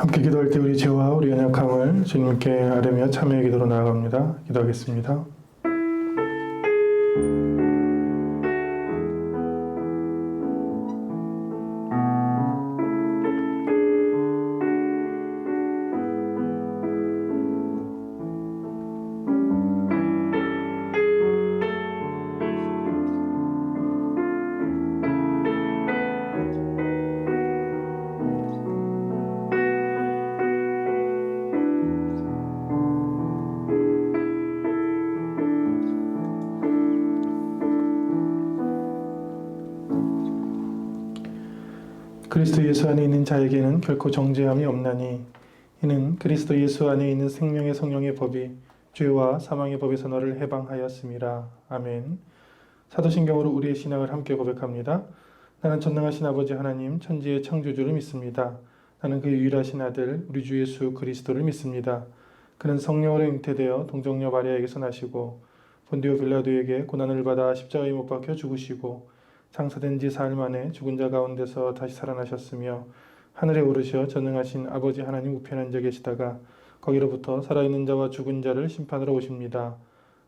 함께 기도할 때 우리 죄와 우리 연약함을 주님께 아뢰며 참여의 기도로 나아갑니다. 기도하겠습니다. 그리스도 예수 안에 있는 자에게는 결코 정죄함이 없나니 이는 그리스도 예수 안에 있는 생명의 성령의 법이 죄와 사망의 법에서 너를 해방하였음이라. 아멘. 사도신경으로 우리의 신앙을 함께 고백합니다. 나는 전능하신 아버지 하나님 천지의 창조주를 믿습니다. 나는 그 유일하신 아들 우리 주 예수 그리스도를 믿습니다. 그는 성령으로 잉태되어 동정녀 마리아에게서 나시고 본디오 빌라도에게 고난을 받아 십자가에 못 박혀 죽으시고 장사된 지 사흘 만에 죽은 자 가운데서 다시 살아나셨으며 하늘에 오르셔 전능하신 아버지 하나님 우편에 앉아 계시다가 거기로부터 살아있는 자와 죽은 자를 심판하러 오십니다.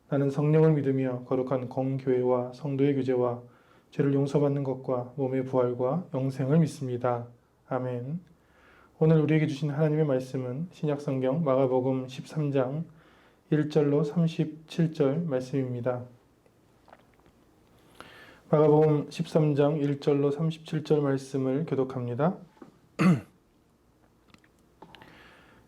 나는 성령을 믿으며 거룩한 공교회와 성도의 교제와 죄를 용서받는 것과 몸의 부활과 영생을 믿습니다. 아멘. 오늘 우리에게 주신 하나님의 말씀은 신약성경 마가복음 13장 1절로 37절 말씀입니다. 마가복음 13장 1절로 37절 말씀을 교독합니다.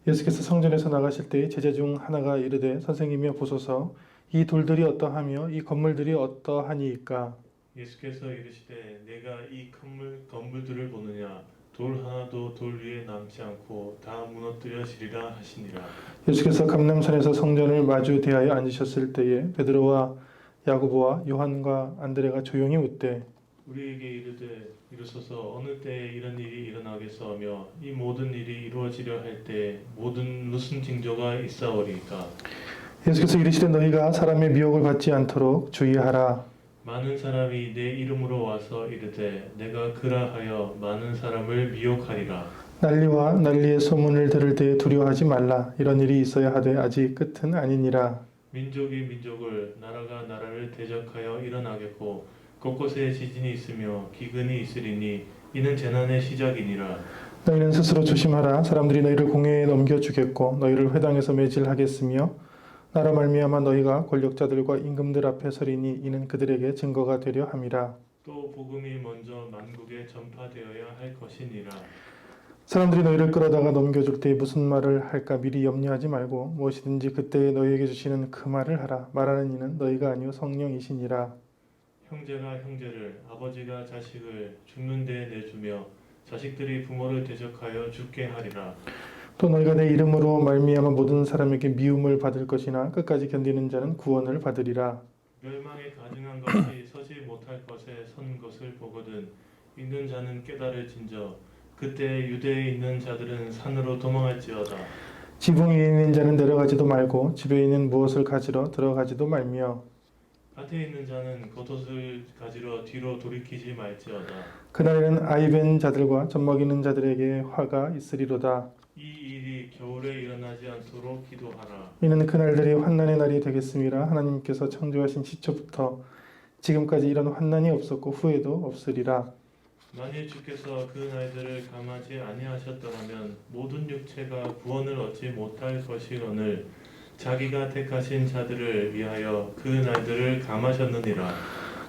예수께서 성전에서 나가실 때 제자 중 하나가 이르되 선생님이여 보소서 이 돌들이 어떠하며 이 건물들이 어떠하니이까. 예수께서 이르시되 내가 이 건물들을 보느냐 돌 하나도 돌 위에 남지 않고 다 무너뜨려지리라 하시니라. 예수께서 감람산에서 성전을 마주 대하여 앉으셨을 때에 베드로와 야고보와 요한과 안드레가 조용히 묻되 우리에게 이르되 이르소서 어느 때에 이런 일이 일어나겠사오며 이 모든 일이 이루어지려 할 때 무슨 징조가 있사오리이까. 예수께서 이르시되 너희가 사람의 미혹을 받지 않도록 주의하라. 많은 사람이 내 이름으로 와서 이르되 내가 그라하여 많은 사람을 미혹하리라. 난리와 난리의 소문을 들을 때 두려워하지 말라. 이런 일이 있어야 하되 아직 끝은 아니니라. 민족이 민족을 나라가 나라를 대적하여 일어나겠고 곳곳에 지진이 있으며 기근이 있으리니 이는 재난의 시작이니라. 너희는 스스로 조심하라. 사람들이 너희를 공회에 넘겨주겠고 너희를 회당에서 매질하겠으며 나로 말미암아 너희가 권력자들과 임금들 앞에 서리니 이는 그들에게 증거가 되려 함이라. 또 복음이 먼저 만국에 전파되어야 할 것이니라. 사람들이 너희를 끌어다가 넘겨줄 때 무슨 말을 할까 미리 염려하지 말고 무엇이든지 그때에 너희에게 주시는 그 말을 하라. 말하는 이는 너희가 아니요 성령이시니라. 형제가 형제를 아버지가 자식을 죽는 데 내주며 자식들이 부모를 대적하여 죽게 하리라. 또 너희가 내 이름으로 말미암아 모든 사람에게 미움을 받을 것이나 끝까지 견디는 자는 구원을 받으리라. 멸망에 가증한 것이 서지 못할 것에 선 것을 보거든 있는 자는 깨달을진저 그때 유대에 있는 자들은 산으로 도망할지어다. 지붕 위에 있는 자는 내려가지도 말고 집에 있는 무엇을 가지러 들어가지도 말며 밭에 있는 자는 겉옷을 가지러 뒤로 돌이키지 말지어다. 그날에는 아이벤 자들과 젖먹이는 자들에게 화가 있으리로다. 이 일이 겨울에 일어나지 않도록 기도하라. 이는 그날들이 환난의 날이 되겠음이라. 하나님께서 창조하신 시초부터 지금까지 이런 환난이 없었고 후에도 없으리라. 만일 주께서 그 날들을 감하지 아니하셨더라면 모든 육체가 구원을 얻지 못할 것이거늘 자기가 택하신 자들을 위하여 그 날들을 감하셨느니라.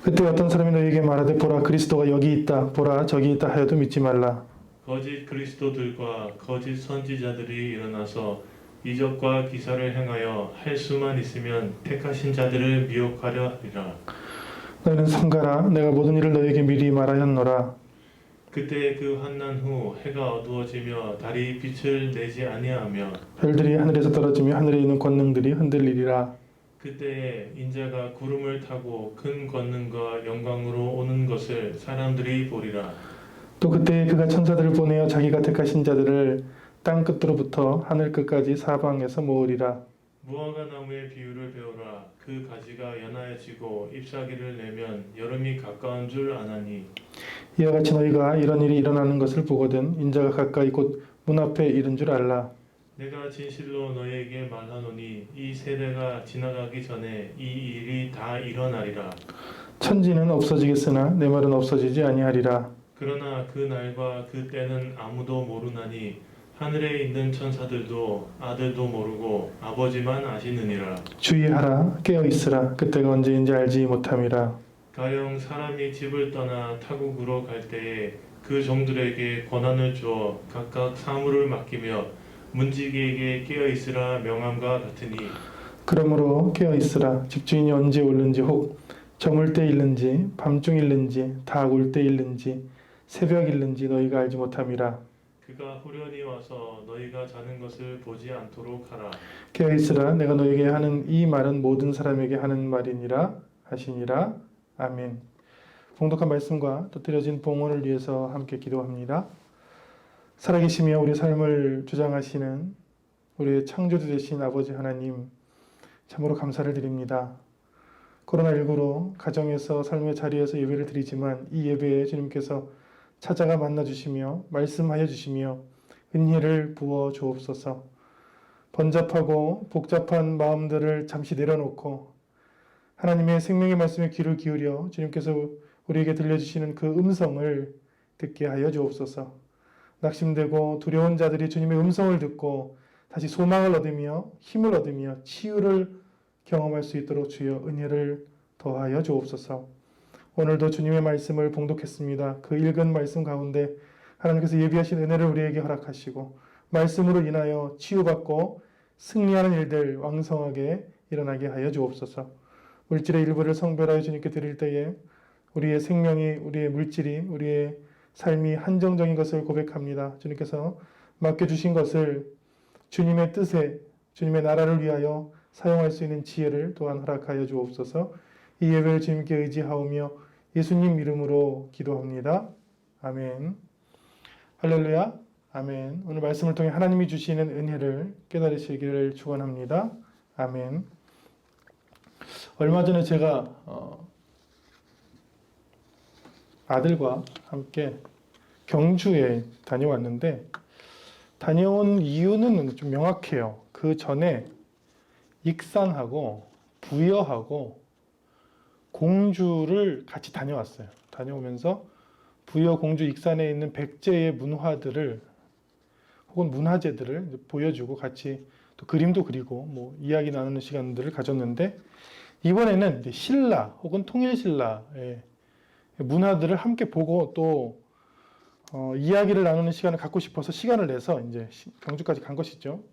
그때 어떤 사람이 너희에게 말하되 보라 그리스도가 여기 있다 보라 저기 있다 하여도 믿지 말라. 거짓 그리스도들과 거짓 선지자들이 일어나서 이적과 기사를 행하여 할 수만 있으면 택하신 자들을 미혹하려 하리라. 너희는 삼가라. 내가 모든 일을 너희에게 미리 말하였노라. 그때 그 환난 후 해가 어두워지며 달이 빛을 내지 아니하며 별들이 하늘에서 떨어지며 하늘에 있는 권능들이 흔들리리라. 그때에 인자가 구름을 타고 큰 권능과 영광으로 오는 것을 사람들이 보리라. 또 그때에 그가 천사들을 보내어 자기가 택하신 자들을 땅 끝으로부터 하늘 끝까지 사방에서 모으리라. 무화과 나무의 비유를 배우라. 그 가지가 연하여지고 잎사귀를 내면 여름이 가까운 줄 아나니 이와 같이 너희가 이런 일이 일어나는 것을 보거든 인자가 가까이 곧 문 앞에 이른 줄 알라. 내가 진실로 너희에게 말하노니 이 세대가 지나가기 전에 이 일이 다 일어나리라. 천지는 없어지겠으나 내 말은 없어지지 아니하리라. 그러나 그 날과 그 때는 아무도 모르나니 하늘에 있는 천사들도 아들도 모르고 아버지만 아시느니라. 주의하라, 깨어 있으라. 그때가 언제인지 알지 못함이라. 가령 사람이 집을 떠나 타국으로 갈 때에 그 종들에게 권한을 주어 각각 사물을 맡기며 문지기에게 깨어 있으라 명함과 같으니 그러므로 깨어 있으라. 집주인이 언제 올는지 혹 저물 때 일는지 밤중 일는지 닭 올 때 일는지 새벽 일는지 너희가 알지 못함이라. 그가 후련히 와서 너희가 자는 것을 보지 않도록 하라. 깨어 있으라. 내가 너에게 하는 이 말은 모든 사람에게 하는 말이니라 하시니라. 아멘. 봉독한 말씀과 또 드려진 봉헌을 위해서 함께 기도합니다. 살아계시며 우리 삶을 주장하시는 우리의 창조주 되신 아버지 하나님, 참으로 감사를 드립니다. 코로나19로 가정에서 삶의 자리에서 예배를 드리지만 이 예배에 주님께서 찾아가 만나 주시며 말씀하여 주시며 은혜를 부어 주옵소서. 번잡하고 복잡한 마음들을 잠시 내려놓고 하나님의 생명의 말씀에 귀를 기울여 주님께서 우리에게 들려주시는 그 음성을 듣게 하여 주옵소서. 낙심되고 두려운 자들이 주님의 음성을 듣고 다시 소망을 얻으며 힘을 얻으며 치유를 경험할 수 있도록 주여 은혜를 더하여 주옵소서. 오늘도 주님의 말씀을 봉독했습니다. 그 읽은 말씀 가운데 하나님께서 예비하신 은혜를 우리에게 허락하시고 말씀으로 인하여 치유받고 승리하는 일들 왕성하게 일어나게 하여 주옵소서. 물질의 일부를 성별하여 주님께 드릴 때에 우리의 생명이, 우리의 물질이, 우리의 삶이 한정적인 것을 고백합니다. 주님께서 맡겨주신 것을 주님의 뜻에, 주님의 나라를 위하여 사용할 수 있는 지혜를 또한 허락하여 주옵소서. 이 예배를 주님께 의지하오며 예수님 이름으로 기도합니다. 아멘. 할렐루야. 아멘. 오늘 말씀을 통해 하나님이 주시는 은혜를 깨달으시기를 축원합니다. 아멘. 얼마 전에 제가 아들과 함께 경주에 다녀왔는데 다녀온 이유는 좀 명확해요. 그 전에 익산하고 부여하고 공주를 같이 다녀왔어요. 다녀오면서 부여, 공주, 익산에 있는 백제의 문화들을 혹은 문화재들을 보여주고 같이 또 그림도 그리고 뭐 이야기 나누는 시간들을 가졌는데 이번에는 이제 신라 혹은 통일신라의 문화들을 함께 보고 또 이야기를 나누는 시간을 갖고 싶어서 시간을 내서 이제 경주까지 간 것이죠.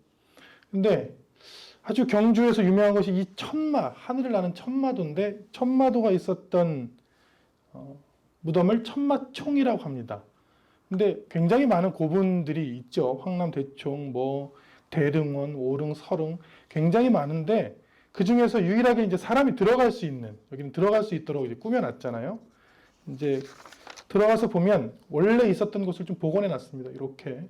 근데 아주 경주에서 유명한 것이 이 천마, 하늘을 나는 천마도인데 천마도가 있었던 무덤을 천마총이라고 합니다. 근데 굉장히 많은 고분들이 있죠. 황남 대총, 뭐 대릉원, 오릉, 설릉 굉장히 많은데 그 중에서 유일하게 이제 사람이 들어갈 수 있는, 여기는 들어갈 수 있도록 이제 꾸며놨잖아요. 이제 들어가서 보면 원래 있었던 곳을 좀 복원해 놨습니다. 이렇게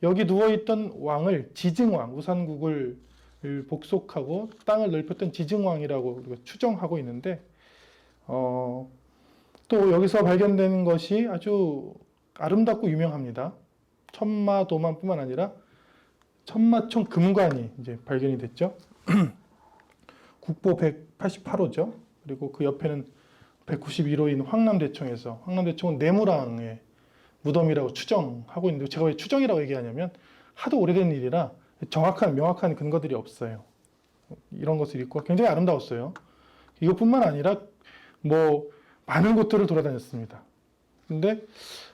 여기 누워있던 왕을 지증왕, 우산국을 복속하고 땅을 넓혔던 지증왕이라고 우리가 추정하고 있는데 또 여기서 발견된 것이 아주 아름답고 유명합니다. 천마도만 뿐만 아니라 천마총 금관이 이제 발견이 됐죠. 국보 188호죠. 그리고 그 옆에는 191호인 황남대총에서, 황남대총은 내무랑의 무덤이라고 추정하고 있는데 제가 왜 추정이라고 얘기하냐면 하도 오래된 일이라 정확한 명확한 근거들이 없어요. 이런 것들이 있고 굉장히 아름다웠어요. 이것뿐만 아니라 뭐 많은 곳들을 돌아다녔습니다. 근데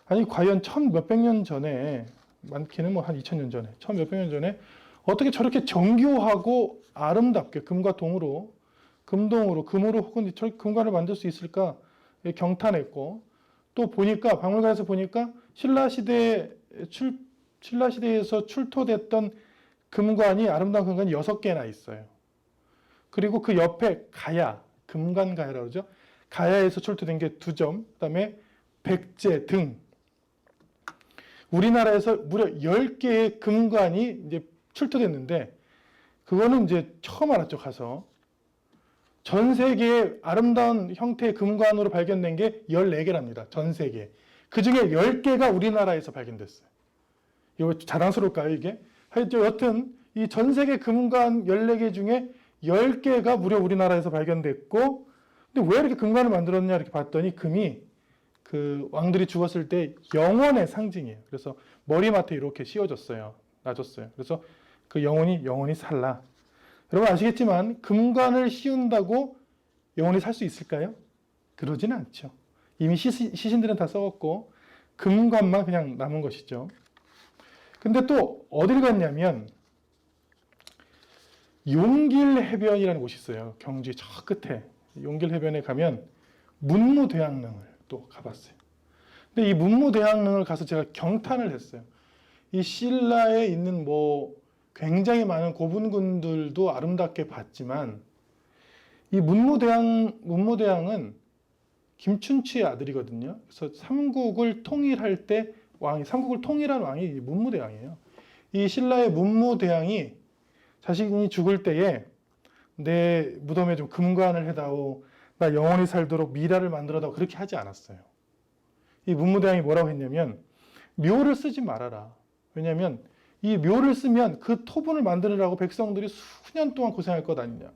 아니 과연 천 몇백 년 전에, 많게는 뭐 한 2000년 전에, 천 몇백 년 전에 어떻게 저렇게 정교하고 아름답게 금과 동으로, 금동으로, 금으로 혹은 저렇게 금관을 만들 수 있을까 경탄했고, 또 보니까 박물관에서 보니까 신라시대에서 출토됐던 금관이, 아름다운 금관이 6개나 있어요. 그리고 그 옆에 가야, 금관가야라고 그러죠. 가야에서 출토된 게 2점, 그 다음에 백제 등. 우리나라에서 무려 10개의 금관이 이제 출토됐는데, 그거는 이제 처음 알았죠, 가서. 전 세계의 아름다운 형태의 금관으로 발견된 게 14개랍니다. 전 세계. 그 중에 10개가 우리나라에서 발견됐어요. 이거 자랑스러울까요, 이게? 하여튼 여튼 이 전 세계 금관 14개 중에 10개가 무려 우리나라에서 발견됐고, 근데 왜 이렇게 금관을 만들었냐 이렇게 봤더니 금이 그 왕들이 죽었을 때 영원의 상징이에요. 그래서 머리맡에 이렇게 씌워졌어요. 놔줬어요. 그래서 그 영혼이 살라. 여러분 아시겠지만 금관을 씌운다고 영혼이 살 수 있을까요? 그러지는 않죠. 이미 시신들은 다 썩었고 금관만 그냥 남은 것이죠. 근데 또 어딜 갔냐면 용길해변이라는 곳이 있어요. 경주 저 끝에 용길해변에 가면 문무대왕릉을 또 가봤어요. 근데 이 문무대왕릉을 가서 제가 경탄을 했어요. 이 신라에 있는 뭐 굉장히 많은 고분군들도 아름답게 봤지만 이 문무대왕은 김춘추의 아들이거든요. 그래서 삼국을 통일할 때 삼국을 통일한 왕이 문무대왕이에요. 이 신라의 문무대왕이 자신이 죽을 때에 내 무덤에 좀 금관을 해다오, 나 영원히 살도록 미라를 만들어다오, 그렇게 하지 않았어요. 이 문무대왕이 뭐라고 했냐면 묘를 쓰지 말아라. 왜냐하면 이 묘를 쓰면 그 토분을 만드느라고 백성들이 수년 동안 고생할 것 아니냐.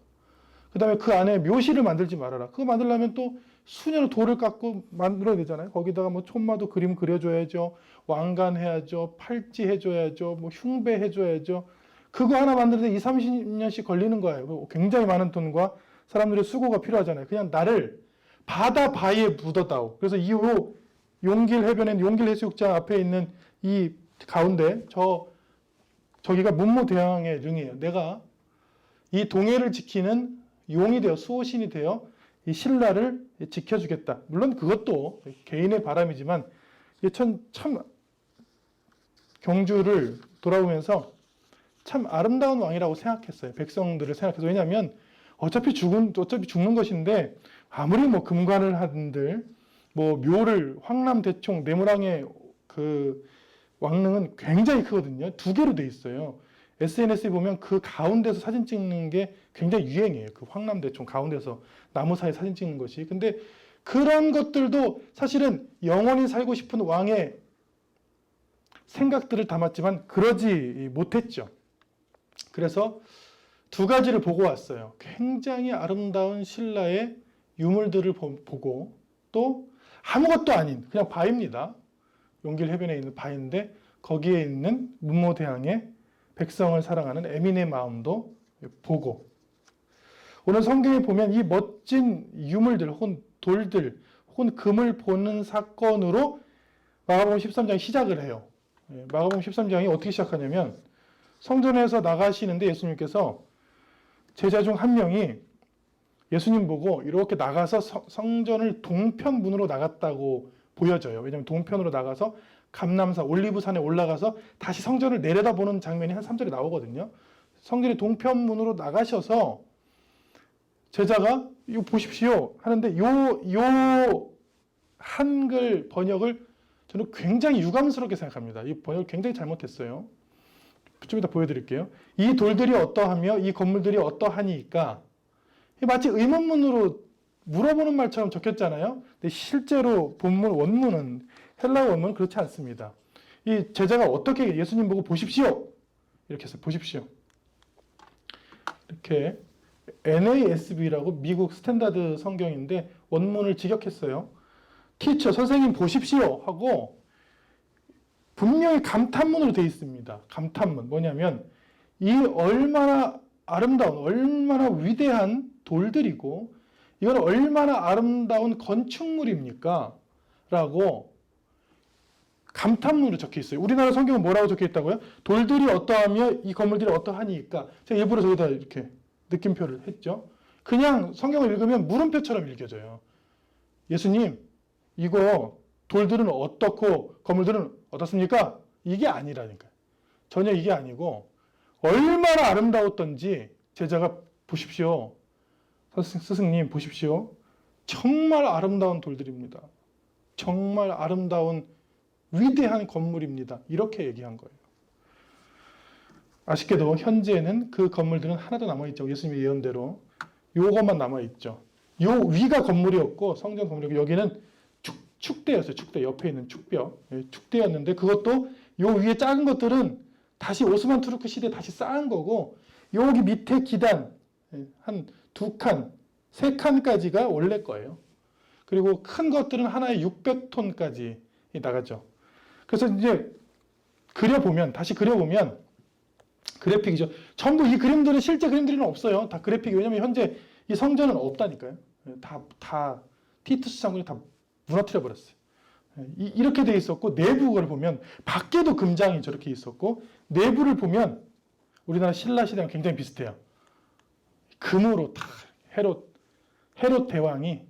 그 다음에 그 안에 묘실을 만들지 말아라. 그거 만들려면 또 수년을 돌을 깎고 만들어야 되잖아요. 거기다가 뭐 촌마도 그림 그려줘야죠. 왕관해야죠. 팔찌 해줘야죠. 뭐 흉배 해줘야죠. 그거 하나 만드는데 20, 30년씩 걸리는 거예요. 굉장히 많은 돈과 사람들의 수고가 필요하잖아요. 그냥 나를 바다 바위에 묻어다오. 그래서 이후 용길 해변에 용길 해수욕장 앞에 있는 이 가운데 저기가 문무대왕의 릉이에요. 내가 이 동해를 지키는 용이 되어 수호신이 되어 이 신라를 지켜주겠다. 물론 그것도 개인의 바람이지만 참 경주를 돌아오면서 참 아름다운 왕이라고 생각했어요. 백성들을 생각해서. 왜냐하면 어차피 죽는 것인데 아무리 뭐 금관을 하든들 뭐 묘를 황남대총 네모랑의 그 왕릉은 굉장히 크거든요. 2개로 돼 있어요. SNS에 보면 그 가운데서 사진 찍는 게 굉장히 유행이에요. 그 황남대총 가운데서 나무 사이 사진 찍는 것이. 근데 그런 것들도 사실은 영원히 살고 싶은 왕의 생각들을 담았지만 그러지 못했죠. 그래서 2가지를 보고 왔어요. 굉장히 아름다운 신라의 유물들을 보고 또 아무것도 아닌 그냥 바위입니다. 용길 해변에 있는 바위인데 거기에 있는 문무대왕의 백성을 사랑하는 애민의 마음도 보고, 오늘 성경에 보면 이 멋진 유물들 혹은 돌들 혹은 금을 보는 사건으로 마가복음 13장이 시작을 해요. 마가복음 13장이 어떻게 시작하냐면 성전에서 나가시는데 예수님께서 제자 중 한 명이 예수님 보고 이렇게 나가서 성전을 동편문으로 나갔다고 보여져요. 왜냐하면 동편으로 나가서 감람산 올리브산에 올라가서 다시 성전을 내려다보는 장면이 한 3절에 나오거든요. 성전의 동편문으로 나가셔서 제자가 이거 보십시오 하는데 요 한글 번역을 저는 굉장히 유감스럽게 생각합니다. 이 번역을 굉장히 잘못했어요. 좀 이따 보여드릴게요. 이 돌들이 어떠하며 이 건물들이 어떠하니까, 마치 의문문으로 물어보는 말처럼 적혔잖아요. 근데 실제로 본문 원문은 헬라어 원문은 그렇지 않습니다. 이 제자가 어떻게 예수님 보고 보십시오 이렇게 해서 보십시오 이렇게 NASB라고 미국 스탠다드 성경인데 원문을 직역했어요. 티처 선생님 보십시오 하고 분명히 감탄문으로 되어 있습니다. 감탄문 뭐냐면 이 얼마나 아름다운 얼마나 위대한 돌들이고 이건 얼마나 아름다운 건축물입니까? 라고 감탄문으로 적혀 있어요. 우리나라 성경은 뭐라고 적혀 있다고요? 돌들이 어떠하며 이 건물들이 어떠하니까. 제가 일부러 저기다 이렇게 느낌표를 했죠. 그냥 성경을 읽으면 물음표처럼 읽혀져요. 예수님, 이거 돌들은 어떻고 건물들은 어떻습니까? 이게 아니라니까요. 전혀 이게 아니고 얼마나 아름다웠던지 제자가 보십시오. 스승님 보십시오. 정말 아름다운 돌들입니다. 정말 아름다운 위대한 건물입니다. 이렇게 얘기한 거예요. 아쉽게도 현재는 그 건물들은 하나도 남아있죠. 예수님의 예언대로. 요것만 남아있죠. 요 위가 건물이었고 성전 건물이었고 여기는 축대였어요. 축대 옆에 있는 축벽. 축대였는데 그것도 요 위에 작은 것들은 다시 오스만 투르크 시대에 다시 쌓은 거고, 여기 밑에 기단 한 2칸, 3칸까지가 원래 거예요. 그리고 큰 것들은 하나에 600톤까지 나가죠. 그래서 이제 다시 그려보면 그래픽이죠. 전부 이 그림들은 실제 그림들은 없어요. 다 그래픽이. 왜냐면 현재 이 성전은 없다니까요. 다 티투스 장군이 다 무너뜨려 버렸어요. 이렇게 돼 있었고, 내부를 보면 밖에도 금장이 저렇게 있었고, 내부를 보면 우리나라 신라 시대랑 굉장히 비슷해요. 금으로 다 헤롯 대왕이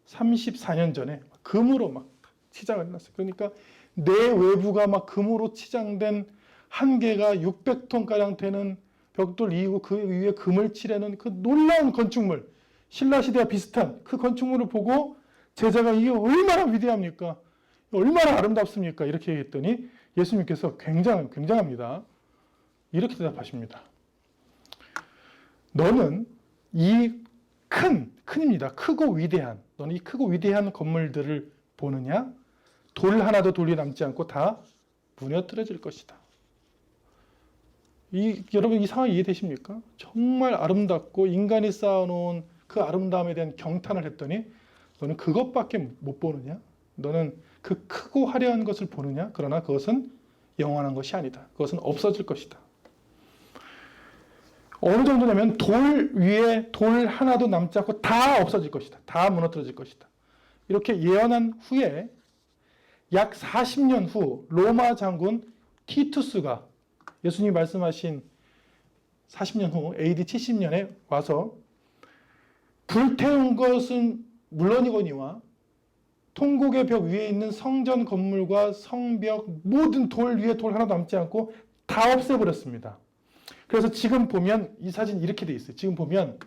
34년 전에 금으로 막 치장을 해놨어요. 그러니까 내 외부가 막 금으로 치장된 한 개가 600톤 가량 되는 벽돌 이고 그 위에 금을 칠해놓은 그 놀라운 건축물, 신라 시대와 비슷한 그 건축물을 보고 제자가 이게 얼마나 위대합니까? 얼마나 아름답습니까? 이렇게 얘기했더니 예수님께서 굉장합니다. 이렇게 대답하십니다. 너는 이 큰입니다. 크고 위대한, 너는 이 크고 위대한 건물들을 보느냐? 돌 하나도 돌이 남지 않고 다 무너뜨려질 것이다. 여러분 이 상황 이해되십니까? 정말 아름답고 인간이 쌓아놓은 그 아름다움에 대한 경탄을 했더니 너는 그것밖에 못 보느냐? 너는 그 크고 화려한 것을 보느냐? 그러나 그것은 영원한 것이 아니다. 그것은 없어질 것이다. 어느 정도냐면 돌 위에 돌 하나도 남지 않고 다 없어질 것이다. 다 무너뜨려질 것이다. 이렇게 예언한 후에 약 40년 후 로마 장군 티투스가 예수님이 말씀하신 40년 후 AD 70년에 와서 불태운 것은 물론이거니와 통곡의 벽 위에 있는 성전 건물과 성벽 모든 돌 위에 돌 하나 남지 않고 다 없애버렸습니다. 그래서 지금 보면 이 사진 이렇게 돼 있어요. 지금 보면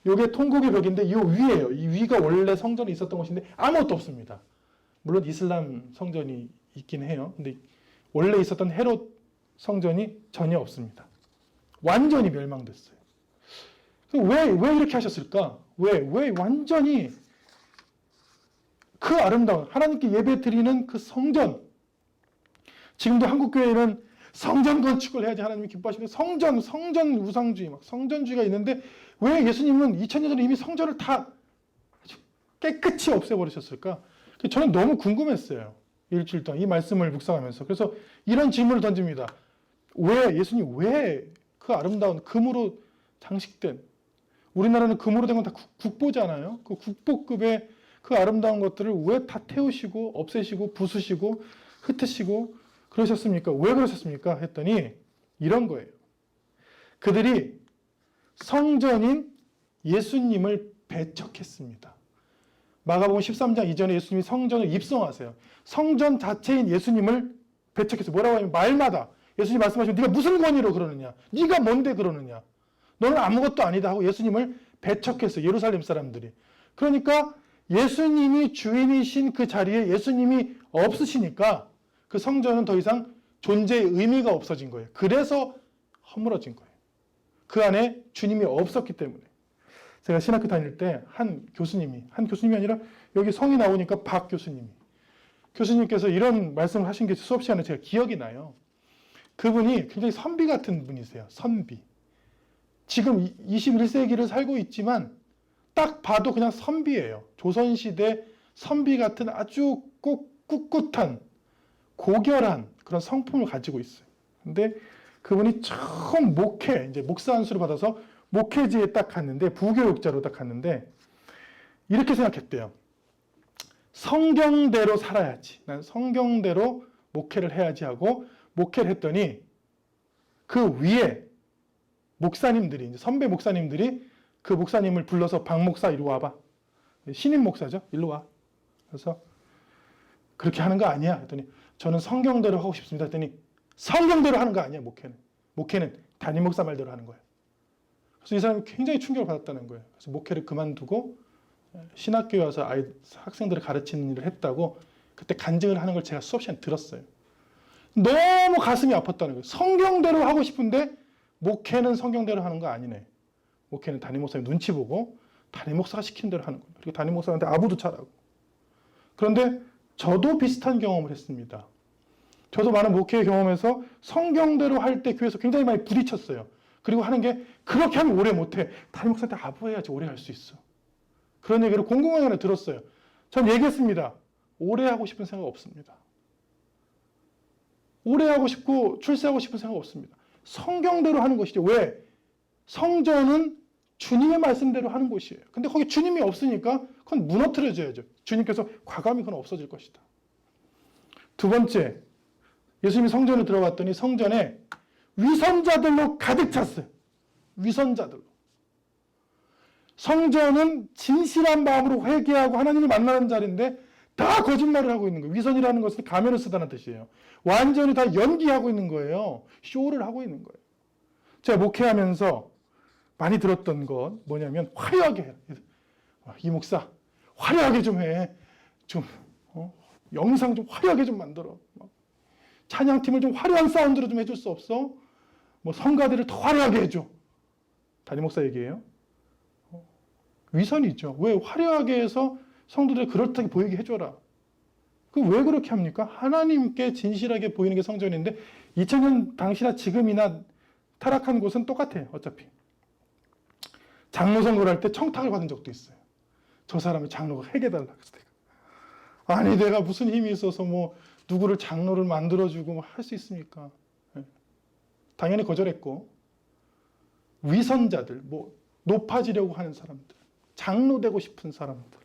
이게 통곡의 벽인데 이 위에요. 이 위가 원래 성전이 있었던 곳인데 아무것도 없습니다. 물론 이슬람 성전이 있긴 해요. 근데 원래 있었던 헤롯 성전이 전혀 없습니다. 완전히 멸망됐어요. 왜 이렇게 하셨을까? 왜 완전히 그 아름다운 하나님께 예배 드리는 그 성전, 지금도 한국교회는 성전 건축을 해야지 하나님이 기뻐하시는 성전 우상주의, 막 성전주의가 있는데 왜 예수님은 2000년 전에 이미 성전을 다 아주 깨끗이 없애버리셨을까? 저는 너무 궁금했어요. 일주일 동안 이 말씀을 묵상하면서. 그래서 이런 질문을 던집니다. 예수님 왜 그 아름다운 금으로 장식된, 우리나라는 금으로 된 건 다 국보잖아요. 그 국보급의 그 아름다운 것들을 왜 다 태우시고 없애시고 부수시고 흩으시고 그러셨습니까? 왜 그러셨습니까? 했더니 이런 거예요. 그들이 성전인 예수님을 배척했습니다. 마가복음 13장 이전에 예수님이 성전을 입성하세요. 성전 자체인 예수님을 배척했어요. 뭐라고 하냐면 말마다 예수님 말씀하시면 네가 무슨 권위로 그러느냐? 네가 뭔데 그러느냐? 너는 아무것도 아니다 하고 예수님을 배척했어요. 예루살렘 사람들이. 그러니까 예수님이 주인이신 그 자리에 예수님이 없으시니까 그 성전은 더 이상 존재의 의미가 없어진 거예요. 그래서 허물어진 거예요. 그 안에 주님이 없었기 때문에. 제가 신학교 다닐 때 한 교수님이 아니라 여기 성이 나오니까 박 교수님께서 이런 말씀을 하신 게 수업 시간에 제가 기억이 나요. 그분이 굉장히 선비 같은 분이세요. 선비. 지금 21세기를 살고 있지만 딱 봐도 그냥 선비예요. 조선시대 선비 같은 아주 꿋꿋한 고결한 그런 성품을 가지고 있어요. 근데 그분이 처음 이제 목사 안수를 받아서 목회지에 딱 갔는데, 부교육자로 딱 갔는데, 이렇게 생각했대요. 성경대로 살아야지. 난 성경대로 목회를 해야지 하고, 목회를 했더니, 그 위에 목사님들이, 이제 선배 목사님들이 그 목사님을 불러서 박 목사 이리 와봐. 신임 목사죠. 일로 와. 그래서, 그렇게 하는 거 아니야. 했더니, 저는 성경대로 하고 싶습니다. 했더니, 성경대로 하는 거 아니야, 목회는. 목회는 담임 목사 말대로 하는 거예요. 그래서 이 사람이 굉장히 충격을 받았다는 거예요. 그래서 목회를 그만두고 신학교에 와서 학생들을 가르치는 일을 했다고 그때 간증을 하는 걸 제가 수업 시간에 들었어요. 너무 가슴이 아팠다는 거예요. 성경대로 하고 싶은데 목회는 성경대로 하는 거 아니네. 목회는 담임 목사님 눈치 보고 담임 목사가 시킨 대로 하는 거예요. 그리고 담임 목사한테 아부도 잘하고. 그런데 저도 비슷한 경험을 했습니다. 저도 많은 목회 경험에서 성경대로 할 때 교회에서 굉장히 많이 부딪혔어요. 그리고 하는 게 그렇게 하면 오래 못해. 담임 목사한테 아부해야지 오래 할 수 있어. 그런 얘기를 공공연히 들었어요. 전 얘기했습니다. 오래 하고 싶은 생각 없습니다. 오래 하고 싶고 출세하고 싶은 생각 없습니다. 성경대로 하는 것이죠. 왜? 성전은 주님의 말씀대로 하는 곳이에요. 근데 거기 주님이 없으니까 그건 무너뜨려져야죠. 주님께서 과감히 그건 없어질 것이다. 두 번째, 예수님이 성전에 들어갔더니 성전에 위선자들로 가득 찼어요. 위선자들로. 성전은 진실한 마음으로 회개하고 하나님을 만나는 자리인데 다 거짓말을 하고 있는 거예요. 위선이라는 것은 가면을 쓰다는 뜻이에요. 완전히 다 연기하고 있는 거예요. 쇼를 하고 있는 거예요. 제가 목회하면서 많이 들었던 것 뭐냐면 화려하게 해요. 이 목사 화려하게 좀 해. 좀 영상 좀 화려하게 좀 만들어. 찬양팀을 좀 화려한 사운드로 좀 해줄 수 없어? 뭐 성가대를 더 화려하게 해줘. 담임 목사 얘기예요. 위선이 있죠. 왜 화려하게 해서 성도들 그럴듯하게 보이게 해줘라. 그 왜 그렇게 합니까? 하나님께 진실하게 보이는 게 성전인데 2000년 당시나 지금이나 타락한 곳은 똑같아요. 어차피. 장로 선거를 할 때 청탁을 받은 적도 있어요. 저 사람이 장로가 해결달라고 해서 아니 내가 무슨 힘이 있어서 뭐 누구를 장로를 만들어주고 뭐 할 수 있습니까? 당연히 거절했고 위선자들, 뭐 높아지려고 하는 사람들, 장로 되고 싶은 사람들,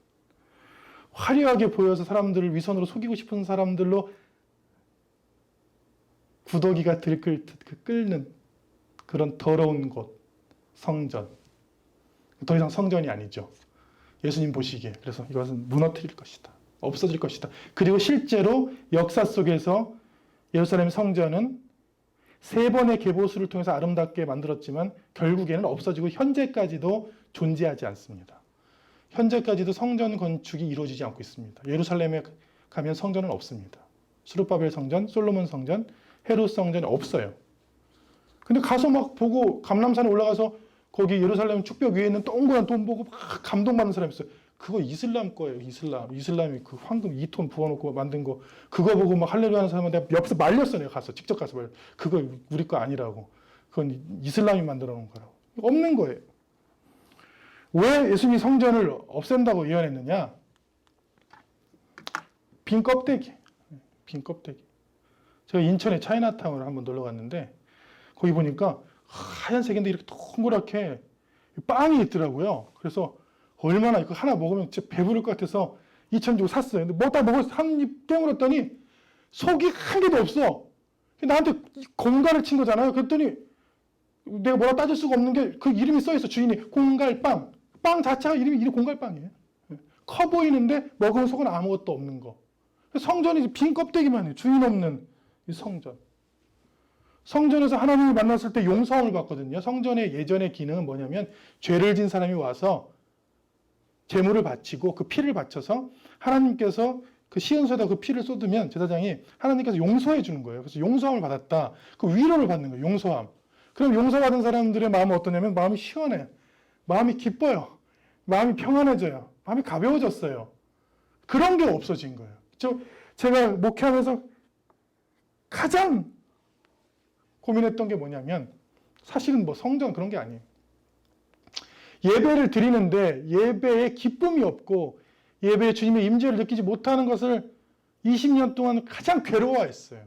화려하게 보여서 사람들을 위선으로 속이고 싶은 사람들로 구더기가 들끓듯 그 끓는 그런 더러운 곳, 성전. 더 이상 성전이 아니죠. 예수님 보시기에. 그래서 이것은 무너뜨릴 것이다. 없어질 것이다. 그리고 실제로 역사 속에서 예루살렘 성전은 3번의 계보수를 통해서 아름답게 만들었지만 결국에는 없어지고 현재까지도 존재하지 않습니다. 현재까지도 성전 건축이 이루어지지 않고 있습니다. 예루살렘에 가면 성전은 없습니다. 스룹바벨 성전, 솔로몬 성전, 헤롯 성전이 없어요. 근데 가서 막 보고 감람산에 올라가서 거기 예루살렘 축벽 위에 있는 동그란 돈 보고 막 감동받는 사람이 있어요. 그거 이슬람 거예요. 이슬람이 그 황금 2톤 부어놓고 만든 거 그거 보고 막 할렐루야 하는 사람은 내가 옆에서 말렸어. 내가 가서 직접 가서 말려. 그거 우리 거 아니라고. 그건 이슬람이 만들어 놓은 거라고. 없는 거예요. 왜 예수님이 성전을 없앤다고 예언했느냐? 빈 껍데기. 빈 껍데기. 제가 인천의 차이나타운을 한번 놀러 갔는데 거기 보니까 하얀색인데 이렇게 동그랗게 빵이 있더라고요. 그래서 얼마나 이거 하나 먹으면 진짜 배부를 것 같아서 2,000 주고 샀어요. 근데 먹다 먹어서 한 입 깨물었더니 속이 한 개도 없어. 나한테 공갈을 친 거잖아요. 그랬더니 내가 뭐라 따질 수가 없는 게 그 이름이 써있어. 주인이 공갈빵. 빵 자체가 이름이 공갈빵이에요. 커 보이는데 먹으면 속은 아무것도 없는 거. 성전이 빈 껍데기만 해요. 주인 없는 이 성전. 성전에서 하나님을 만났을 때 용서함을 받거든요. 성전의 예전의 기능은 뭐냐면 죄를 진 사람이 와서 제물을 바치고 그 피를 바쳐서 하나님께서 그 시은소에다 그 피를 쏟으면 제사장이 하나님께서 용서해 주는 거예요. 그래서 용서함을 받았다. 그 위로를 받는 거예요. 용서함. 그럼 용서받은 사람들의 마음은 어떠냐면 마음이 시원해. 마음이 기뻐요. 마음이 평안해져요. 마음이 가벼워졌어요. 그런 게 없어진 거예요. 제가 목회하면서 가장 고민했던 게 뭐냐면 사실은 뭐 성전 그런 게 아니에요. 예배를 드리는데 예배에 기쁨이 없고 예배에 주님의 임재를 느끼지 못하는 것을 20년 동안 가장 괴로워했어요.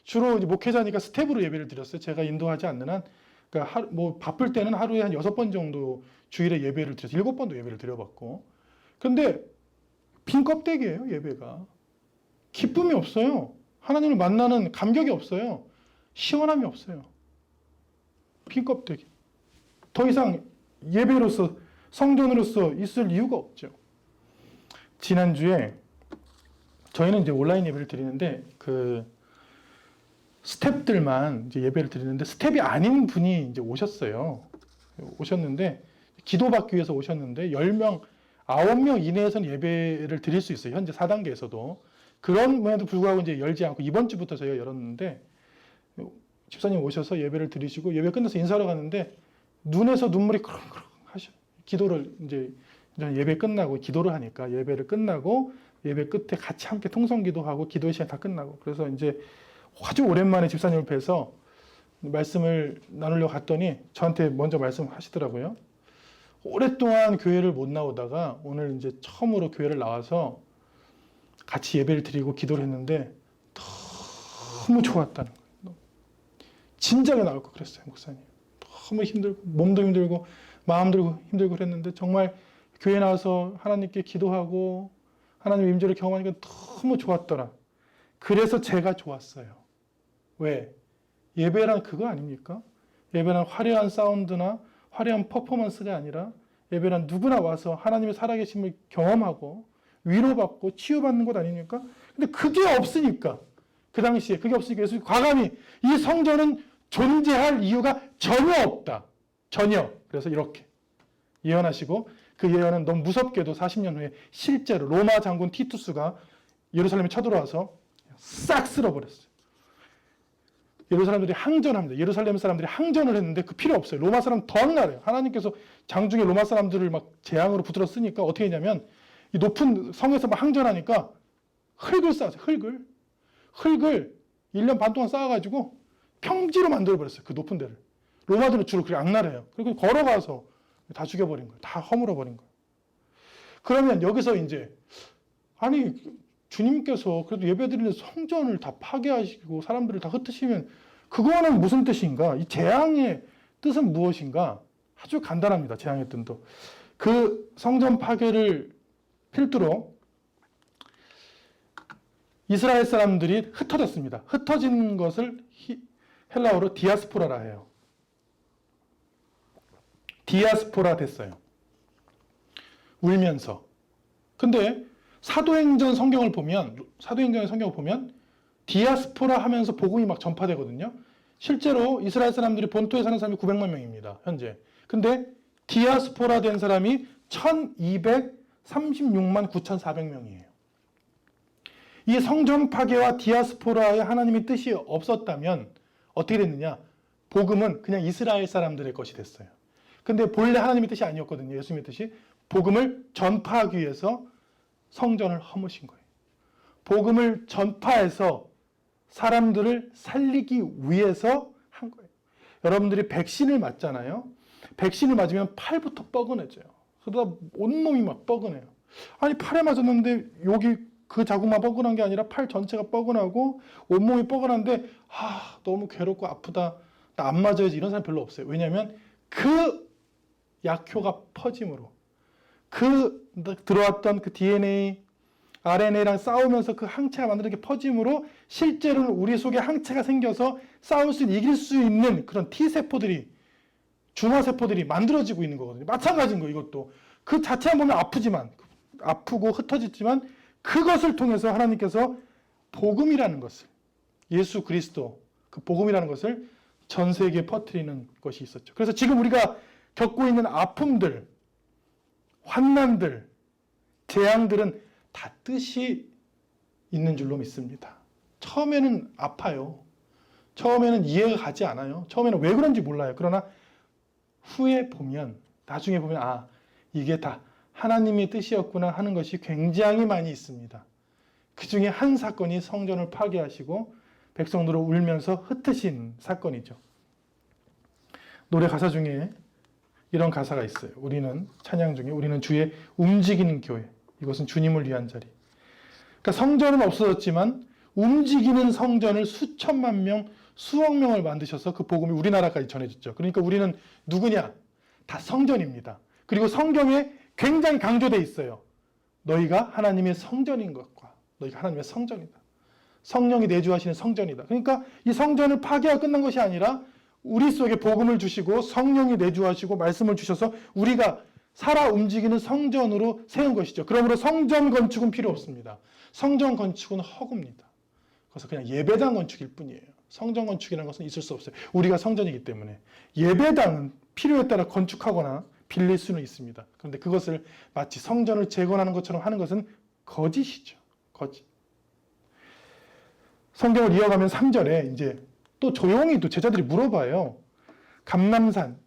주로 이제 목회자니까 스텝으로 예배를 드렸어요. 제가 인도하지 않는 한, 그러니까 뭐 바쁠 때는 하루에 한 6번 정도 주일에 예배를 드렸어요. 7번도 예배를 드려봤고. 근데 빈 껍데기예요, 예배가. 기쁨이 없어요. 하나님을 만나는 감격이 없어요. 시원함이 없어요. 빈 껍데기. 더 이상 예배로서 성전으로서 있을 이유가 없죠. 지난주에 저희는 이제 온라인 예배를 드리는데 그 스텝들만 이제 예배를 드리는데 스텝이 아닌 분이 이제 오셨어요. 오셨는데 기도받기 위해서 오셨는데 10명, 9명 이내에서는 예배를 드릴 수 있어요. 현재 4단계에서도. 그럼에도 불구하고 이제 열지 않고 이번 주부터 저희가 열었는데 집사님 오셔서 예배를 드리시고 예배 끝나서 인사하러 갔는데 눈에서 눈물이 크렁크렁 하셔. 기도를 이제 예배 끝나고 기도를 하니까 예배를 끝나고 예배 끝에 같이 함께 통성기도하고 기도의 시간 다 끝나고 그래서 이제 아주 오랜만에 집사님을 뵈서 말씀을 나누려고 갔더니 저한테 먼저 말씀하시더라고요. 오랫동안 교회를 못 나오다가 오늘 이제 처음으로 교회를 나와서 같이 예배를 드리고 기도를 했는데 너무 좋았다는 거예요. 진작에 나올 거 그랬어요, 목사님. 너무 힘들고 몸도 힘들고 마음도 힘들고 그랬는데 정말 교회 나와서 하나님께 기도하고 하나님의 임재를 경험하니까 너무 좋았더라. 그래서 제가 좋았어요. 왜? 예배란 그거 아닙니까? 예배란 화려한 사운드나 화려한 퍼포먼스가 아니라 예배란 누구나 와서 하나님의 살아계심을 경험하고 위로받고 치유받는 것 아닙니까? 근데 그게 없으니까 그 당시에 그게 없으니까 예수님이 과감히 이 성전은 존재할 이유가 전혀 없다. 전혀. 그래서 이렇게 예언하시고 그 예언은 너무 무섭게도 40년 후에 실제로 로마 장군 티투스가 예루살렘에 쳐들어와서 싹 쓸어버렸어요. 예루살렘들이 항전합니다. 예루살렘 사람들이 항전을 했는데 그 필요 없어요. 로마 사람 더 악랄해요. 하나님께서 장중에 로마 사람들을 막 재앙으로 붙들어 쓰니까 어떻게 했냐면 이 높은 성에서 막 항전하니까 흙을 쌓았어요. 흙을 1년 반 동안 쌓아가지고 평지로 만들어버렸어요. 그 높은 데를. 로마들은 주로 그렇게 악랄해요. 그리고 걸어가서 다 죽여버린 거예요. 다 허물어버린 거예요. 그러면 여기서 이제 아니 주님께서 그래도 예배드리는 성전을 다 파괴하시고 사람들을 다 흩으시면 그거는 무슨 뜻인가? 이 재앙의 뜻은 무엇인가? 아주 간단합니다. 재앙의 뜻도. 그 성전 파괴를 필두로 이스라엘 사람들이 흩어졌습니다. 흩어진 것을 헬라어로 디아스포라라 해요. 디아스포라 됐어요. 울면서. 근데 사도행전 성경을 보면 디아스포라 하면서 복음이 막 전파되거든요. 실제로 이스라엘 사람들이 본토에 사는 사람이 900만 명입니다. 현재. 근데 디아스포라 된 사람이 1236만 9,400명이에요. 이 성전 파괴와 디아스포라의 하나님의 뜻이 없었다면 어떻게 됐느냐? 복음은 그냥 이스라엘 사람들의 것이 됐어요. 근데 본래 하나님의 뜻이 아니었거든요. 예수님의 뜻이. 복음을 전파하기 위해서 성전을 허무신 거예요. 복음을 전파해서 사람들을 살리기 위해서 한 거예요. 여러분들이 백신을 맞잖아요. 백신을 맞으면 팔부터 뻐근해져요. 그러다 온몸이 막 뻐근해요. 아니 팔에 맞았는데 여기 그 자국만 뻐근한 게 아니라 팔 전체가 뻐근하고 온몸이 뻐근한데 너무 괴롭고 아프다. 나 안 맞아야지 이런 사람 별로 없어요. 왜냐하면 그 약효가 퍼짐으로 그 들어왔던 그 DNA, RNA랑 싸우면서 그 항체가 만드는 게 퍼짐으로 실제로는 우리 속에 항체가 생겨서 싸울 수 이길 수 있는 그런 T세포들이 중화세포들이 만들어지고 있는 거거든요. 마찬가지인 거예요. 이것도. 그 자체만 보면 아프고 흩어지지만 그것을 통해서 하나님께서 복음이라는 것을 예수 그리스도 그 복음이라는 것을 전 세계에 퍼뜨리는 것이 있었죠. 그래서 지금 우리가 겪고 있는 아픔들, 환난들, 재앙들은 다 뜻이 있는 줄로 믿습니다. 처음에는 아파요. 처음에는 이해가 가지 않아요. 처음에는 왜 그런지 몰라요. 그러나 후에 보면, 나중에 보면 이게 다 하나님의 뜻이었구나 하는 것이 굉장히 많이 있습니다. 그 중에 한 사건이 성전을 파괴하시고 백성들을 울면서 흩으신 사건이죠. 노래 가사 중에 이런 가사가 있어요. 우리는 찬양 중에 우리는 주의 움직이는 교회. 이것은 주님을 위한 자리. 그러니까 성전은 없어졌지만 움직이는 성전을 수천만 명, 수억 명을 만드셔서 그 복음이 우리나라까지 전해졌죠. 그러니까 우리는 누구냐? 다 성전입니다. 그리고 성경에 굉장히 강조되어 있어요. 너희가 하나님의 성전인 것과 너희가 하나님의 성전이다. 성령이 내주하시는 성전이다. 그러니까 이 성전을 파괴하고 끝난 것이 아니라 우리 속에 복음을 주시고 성령이 내주하시고 말씀을 주셔서 우리가 살아 움직이는 성전으로 세운 것이죠. 그러므로 성전 건축은 필요 없습니다. 성전 건축은 허구입니다. 그래서 그냥 예배당 건축일 뿐이에요. 성전 건축이라는 것은 있을 수 없어요. 우리가 성전이기 때문에. 예배당은 필요에 따라 건축하거나 빌릴 수는 있습니다. 그런데 그것을 마치 성전을 재건하는 것처럼 하는 것은 거짓이죠. 거짓. 성경을 이어가면 3절에 이제 또 조용히 또 제자들이 물어봐요. 감람산은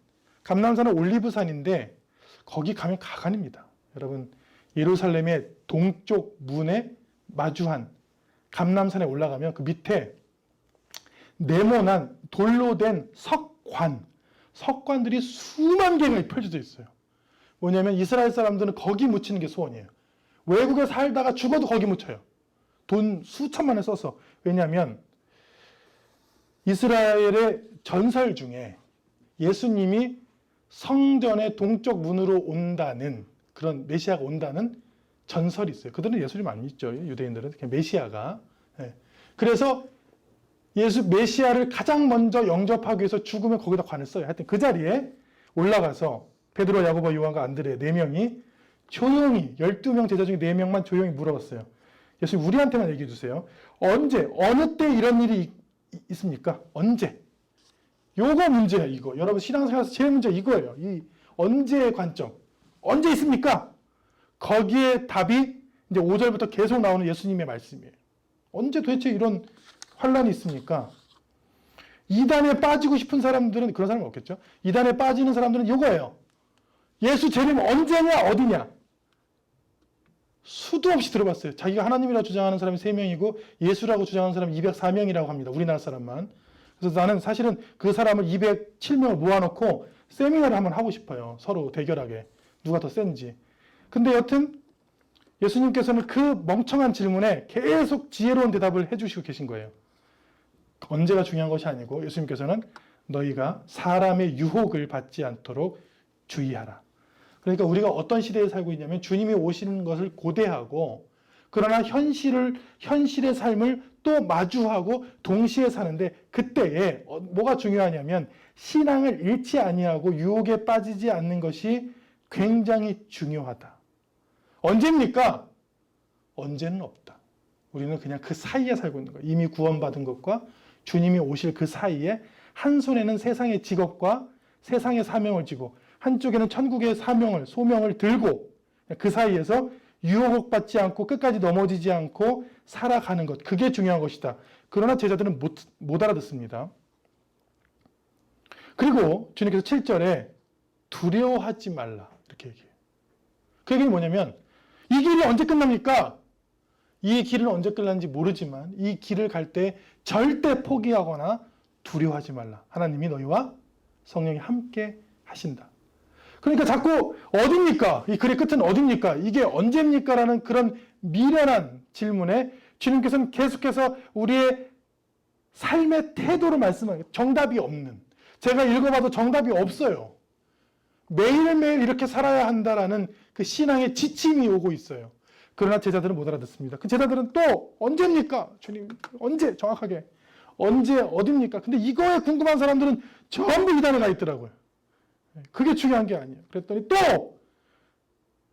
올리브산인데 거기 가면 가관입니다. 여러분 예루살렘의 동쪽 문에 마주한 감람산에 올라가면 그 밑에 네모난 돌로 된 석관들이 수만 개가 펼쳐져 있어요. 뭐냐면 이스라엘 사람들은 거기 묻히는 게 소원이에요. 외국에 살다가 죽어도 거기 묻혀요. 돈 수천만 원 써서. 왜냐하면 이스라엘의 전설 중에 예수님이 성전의 동쪽 문으로 온다는, 그런 메시아가 온다는 전설이 있어요. 그들은 예수님 안 믿죠. 유대인들은. 그냥 메시아가. 그래서 메시아를 가장 먼저 영접하기 위해서 죽으면 거기다 관을 써요. 하여튼 그 자리에 올라가서 베드로, 야고보, 요한과 안드레 4명이 조용히, 12명 제자 중에 4명만 조용히 물어봤어요. 예수님, 우리한테만 얘기해 주세요. 언제, 어느 때 이런 일이 있습니까? 언제? 요거 문제야, 이거. 여러분 신앙생활에서 제일 문제 이거예요. 이 언제의 관점. 언제 있습니까? 거기에 답이 이제 5절부터 계속 나오는 예수님의 말씀이에요. 언제 도대체 이런 환란이 있습니까? 이단에 빠지고 싶은 사람들은, 그런 사람은 없겠죠? 이단에 빠지는 사람들은 이거예요. 예수 재림 언제냐, 어디냐? 수도 없이 들어봤어요. 자기가 하나님이라고 주장하는 사람이 3명이고 예수라고 주장하는 사람이 204명이라고 합니다. 우리나라 사람만. 그래서 나는 사실은 그 사람을 207명을 모아놓고 세미나를 한번 하고 싶어요. 서로 대결하게. 누가 더 센지. 근데 여튼 예수님께서는 그 멍청한 질문에 계속 지혜로운 대답을 해주시고 계신 거예요. 언제가 중요한 것이 아니고 예수님께서는 너희가 사람의 유혹을 받지 않도록 주의하라. 그러니까 우리가 어떤 시대에 살고 있냐면 주님이 오시는 것을 고대하고 그러나 현실의 삶을 또 마주하고 동시에 사는데 그때에 뭐가 중요하냐면 신앙을 잃지 아니하고 유혹에 빠지지 않는 것이 굉장히 중요하다. 언제입니까? 언제는 없다. 우리는 그냥 그 사이에 살고 있는 거예요. 이미 구원받은 것과 주님이 오실 그 사이에 한 손에는 세상의 직업과 세상의 사명을 쥐고 한쪽에는 천국의 소명을 들고 그 사이에서 유혹받지 않고 끝까지 넘어지지 않고 살아가는 것. 그게 중요한 것이다. 그러나 제자들은 못 알아듣습니다. 그리고 주님께서 7절에 두려워하지 말라 이렇게 얘기해요. 그 얘기는 뭐냐면 이 길이 언제 끝납니까? 이 길은 언제 끝나는지 모르지만 이 길을 갈 때 절대 포기하거나 두려워하지 말라. 하나님이 너희와 성령이 함께 하신다. 그러니까 자꾸 어딥니까? 이 글의 끝은 어딥니까? 이게 언제입니까? 라는 그런 미련한 질문에 주님께서는 계속해서 우리의 삶의 태도를 말씀하는 정답이 없는, 제가 읽어봐도 정답이 없어요. 매일매일 이렇게 살아야 한다라는 그 신앙의 지침이 오고 있어요. 그러나 제자들은 못 알아듣습니다. 그 제자들은 또 언제입니까? 주님 언제 정확하게 언제 어딥니까? 근데 이거에 궁금한 사람들은 전부 이단에 가 있더라고요. 그게 중요한 게 아니에요. 그랬더니 또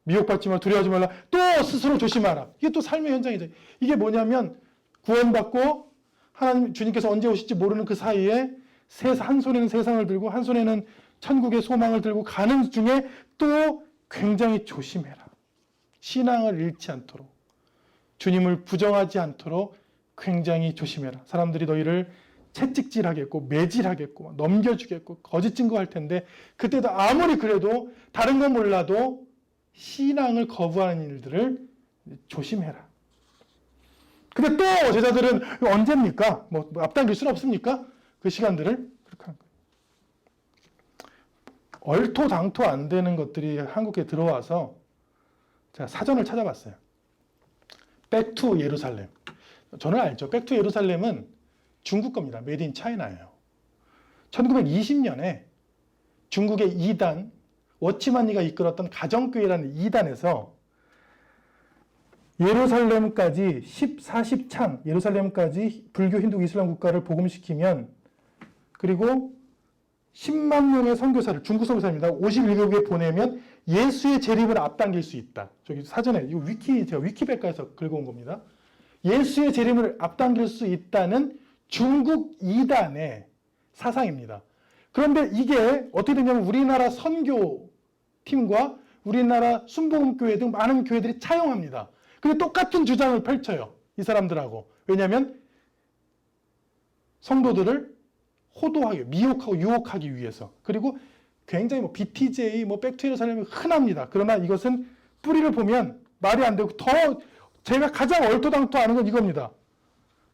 미혹받지 말라, 두려워하지 말라, 또 스스로 조심하라. 이게 또 삶의 현장이죠. 이게 뭐냐면 구원받고 하나님 주님께서 언제 오실지 모르는 그 사이에 한 손에는 세상을 들고 한 손에는 천국의 소망을 들고 가는 중에 또 굉장히 조심해라. 신앙을 잃지 않도록, 주님을 부정하지 않도록 굉장히 조심해라. 사람들이 너희를 채찍질하겠고 매질하겠고 넘겨주겠고 거짓 증거할 텐데 그때도 아무리 그래도 다른 건 몰라도 신앙을 거부하는 일들을 조심해라. 근데 또 제자들은 언제입니까? 뭐 앞당길 수는 없습니까? 그 시간들을 그렇게 하는 거예요. 얼토당토 안 되는 것들이 한국에 들어와서 제가 사전을 찾아봤어요. 백투 예루살렘. 저는 알죠. 백투 예루살렘은 중국 겁니다. 메이드 인 차이나예요. 1920년에 중국의 2단, 워치만니가 이끌었던 가정교회라는 2단에서 예루살렘까지 14십 예루살렘까지 불교, 힌두, 이슬람 국가를 복음시키면 그리고 10만 명의 선교사를, 중국 선교사입니다. 51개국에 보내면 예수의 재림을 앞당길 수 있다. 저기 사전에 이거 제가 위키백과에서 긁어온 겁니다. 예수의 재림을 앞당길 수 있다는 중국 2단의 사상입니다. 그런데 이게 어떻게 되냐면 우리나라 선교팀과 우리나라 순복음교회 등 많은 교회들이 차용합니다. 근데 똑같은 주장을 펼쳐요. 이 사람들하고. 왜냐하면 성도들을 호도하게, 미혹하고 유혹하기 위해서. 그리고 굉장히 BTJ, 백투 예루살렘이 흔합니다. 그러나 이것은 뿌리를 보면 말이 안 되고 더 제가 가장 얼토당토 아는 건 이겁니다.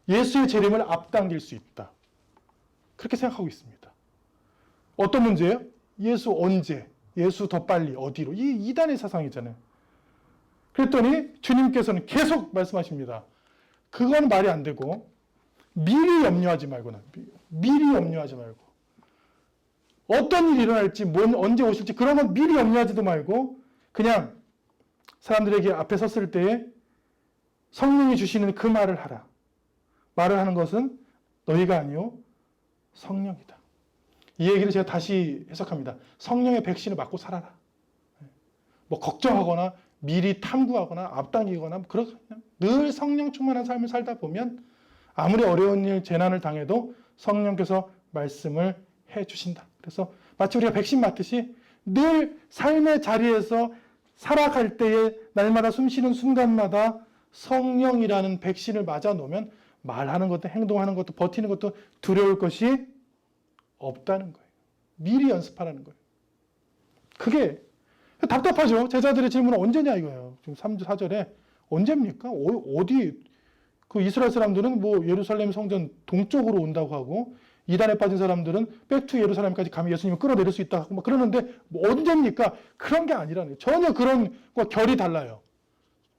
예수의 재림을 앞당길 수 있다. 그렇게 생각하고 있습니다. 어떤 문제예요? 예수 언제? 예수 더 빨리 어디로? 이 이단의 사상이잖아요. 그랬더니 주님께서는 계속 말씀하십니다. 그건 말이 안 되고 미리 염려하지 말고는 미리 염려하지 말고 어떤 일이 일어날지 언제 오실지 그런 건 미리 염려하지도 말고 그냥 사람들에게 앞에 섰을 때에 성령이 주시는 그 말을 하라. 말을 하는 것은 너희가 아니요 성령이다. 이 얘기를 제가 다시 해석합니다. 성령의 백신을 맞고 살아라. 뭐 걱정하거나 미리 탐구하거나 앞당기거나 그냥 늘 성령 충만한 삶을 살다 보면 아무리 어려운 일, 재난을 당해도 성령께서 말씀을 해주신다. 그래서 마치 우리가 백신 맞듯이 늘 삶의 자리에서 살아갈 때에 날마다 숨쉬는 순간마다 성령이라는 백신을 맞아 놓으면 말하는 것도 행동하는 것도 버티는 것도 두려울 것이 없다는 거예요. 미리 연습하라는 거예요. 그게 답답하죠. 제자들의 질문은 언제냐 이거예요. 지금 3주 4절에 언제입니까? 어디 그 이스라엘 사람들은 뭐 예루살렘 성전 동쪽으로 온다고 하고 이단에 빠진 사람들은 백투 예루살렘까지 가면 예수님을 끌어내릴 수 있다 하고 막 그러는데 뭐 언제입니까? 그런 게 아니라는 거예요. 전혀 그런 거 결이 달라요.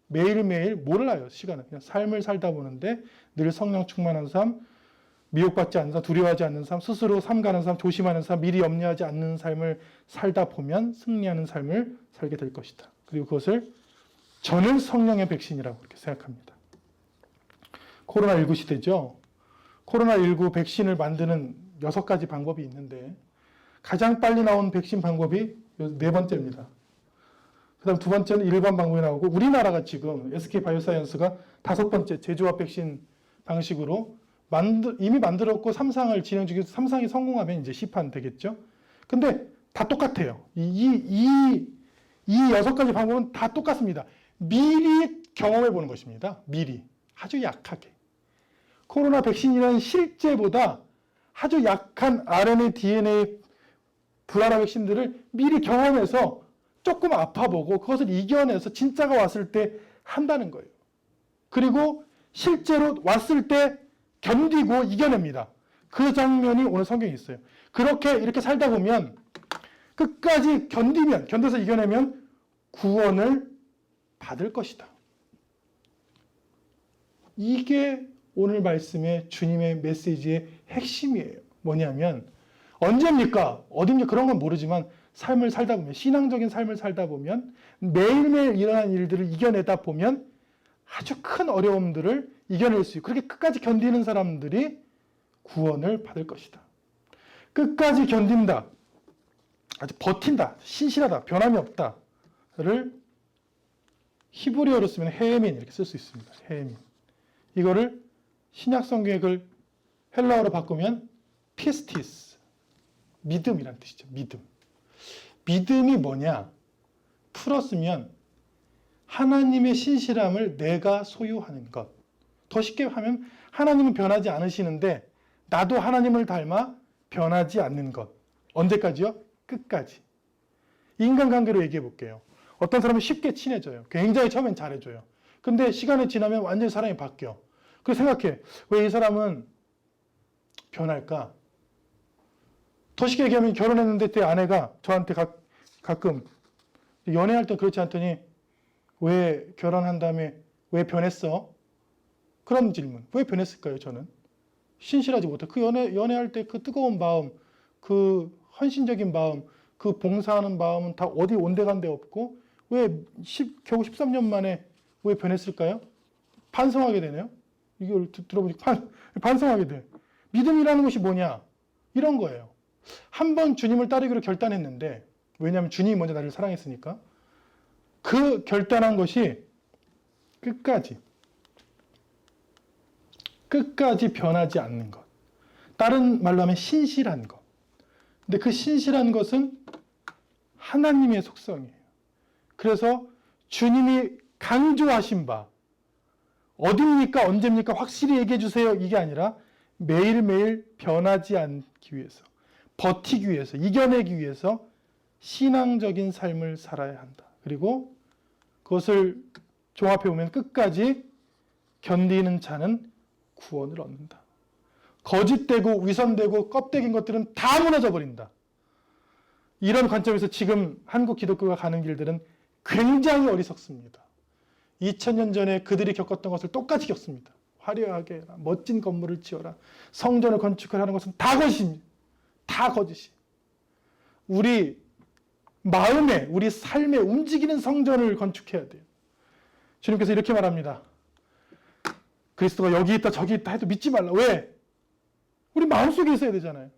매일매일 몰라요. 시간은 그냥 삶을 살다 보는데 늘 성령 충만한 삶, 미혹받지 않는 삶, 두려워하지 않는 삶, 스스로 삼가는 삶, 조심하는 삶, 미리 염려하지 않는 삶을 살다 보면 승리하는 삶을 살게 될 것이다. 그리고 그것을 저는 성령의 백신이라고 그렇게 생각합니다. 코로나19 시대죠. 코로나19 백신을 만드는 6가지 방법이 있는데 가장 빨리 나온 백신 방법이 4번째입니다. 그 다음 2번째는 일반 방법이 나오고 우리나라가 지금 SK바이오사이언스가 5번째 제조합 백신 방식으로 이미 만들었고 3상을 진행 중에서 3상이 성공하면 이제 시판 되겠죠. 근데 다 똑같아요. 이 6가지 방법은 다 똑같습니다. 미리 경험해 보는 것입니다. 미리. 아주 약하게. 코로나 백신이라는 실제보다 아주 약한 RNA, DNA 불안화 백신들을 미리 경험해서 조금 아파보고 그것을 이겨내서 진짜가 왔을 때 한다는 거예요. 그리고 실제로 왔을 때 견디고 이겨냅니다. 그 장면이 오늘 성경에 있어요. 이렇게 살다 보면 끝까지 견뎌서 이겨내면 구원을 받을 것이다. 이게 오늘 말씀의 주님의 메시지의 핵심이에요. 뭐냐면 언제입니까? 어딘지 그런 건 모르지만 삶을 살다 보면 신앙적인 삶을 살다 보면 매일매일 일어나는 일들을 이겨내다 보면 아주 큰 어려움들을 이겨낼 수 있고 그렇게 끝까지 견디는 사람들이 구원을 받을 것이다. 끝까지 견딘다. 아주 버틴다. 신실하다. 변함이 없다를 히브리어로 쓰면 헤에민 이렇게 쓸 수 있습니다. 헤에민. 이거를 신약 성경을 헬라어로 바꾸면 피스티스. 믿음이라는 뜻이죠. 믿음. 믿음이 뭐냐? 풀었으면 하나님의 신실함을 내가 소유하는 것. 더 쉽게 하면 하나님은 변하지 않으시는데 나도 하나님을 닮아 변하지 않는 것. 언제까지요? 끝까지. 인간관계로 얘기해 볼게요. 어떤 사람은 쉽게 친해져요. 굉장히 처음엔 잘해줘요. 근데 시간이 지나면 완전히 사람이 바뀌어. 그래서 생각해. 왜 이 사람은 변할까? 더 쉽게 얘기하면 결혼했는데 내 아내가 저한테 가끔 연애할 때 그렇지 않더니 왜 결혼한 다음에 왜 변했어? 그런 질문. 왜 변했을까요, 저는? 신실하지 못해. 그 연애할 때 그 뜨거운 마음, 그 헌신적인 마음, 그 봉사하는 마음은 다 어디 온데간데 없고 왜 겨우 13년 만에 왜 변했을까요? 반성하게 되네요. 이걸 들어보니까 반성하게 돼. 믿음이라는 것이 뭐냐? 이런 거예요. 한 번 주님을 따르기로 결단했는데 왜냐하면 주님이 먼저 나를 사랑했으니까 그 결단한 것이 끝까지 변하지 않는 것. 다른 말로 하면 신실한 것. 근데 그 신실한 것은 하나님의 속성이에요. 그래서 주님이 강조하신 바 어딥니까? 언제입니까? 확실히 얘기해 주세요. 이게 아니라 매일매일 변하지 않기 위해서 버티기 위해서 이겨내기 위해서 신앙적인 삶을 살아야 한다. 그리고 그것을 종합해 보면 끝까지 견디는 자는 구원을 얻는다. 거짓되고 위선되고 껍데기인 것들은 다 무너져 버린다. 이런 관점에서 지금 한국 기독교가 가는 길들은 굉장히 어리석습니다. 2000년 전에 그들이 겪었던 것을 똑같이 겪습니다. 화려하게 해라, 멋진 건물을 지어라, 성전을 건축하라는 것은 다 거짓입니다. 다 거짓이. 우리 마음에, 우리 삶에 움직이는 성전을 건축해야 돼요. 주님께서 이렇게 말합니다. 그리스도가 여기 있다 저기 있다 해도 믿지 말라. 왜? 우리 마음속에 있어야 되잖아요.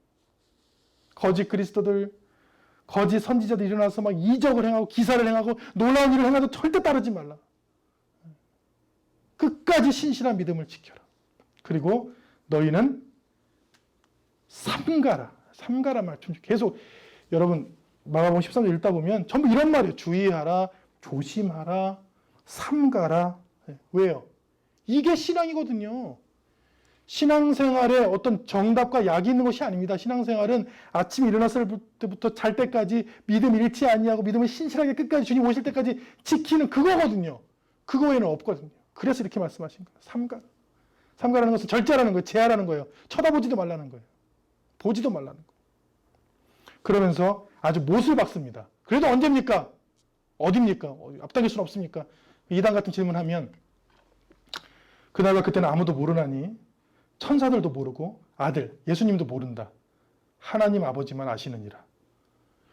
거짓 그리스도들, 거짓 선지자들 일어나서 막 이적을 행하고 기사를 행하고 놀라운 일을 행하도 절대 따르지 말라. 끝까지 신실한 믿음을 지켜라. 그리고 너희는 삼가라. 삼가라 말씀 계속 여러분 마가복음 13절 읽다 보면 전부 이런 말이에요. 주의하라, 조심하라, 삼가라. 왜요? 이게 신앙이거든요. 신앙생활에 어떤 정답과 약이 있는 것이 아닙니다. 신앙생활은 아침에 일어났을 때부터 잘 때까지 믿음 잃지 아니하고 믿음을 신실하게 끝까지 주님 오실 때까지 지키는 그거거든요. 그거 외에는 없거든요. 그래서 이렇게 말씀하신 거예요. 삼가. 삼가라는 것은 절제하라는 거예요. 제하라는 거예요. 쳐다보지도 말라는 거예요. 보지도 말라는 거예요. 그러면서 아주 못을 박습니다. 그래도 언제입니까? 어디입니까? 앞당길 수는 없습니까? 이단 같은 질문하면 그날과 그때는 아무도 모르나니 천사들도 모르고 아들, 예수님도 모른다. 하나님 아버지만 아시느니라.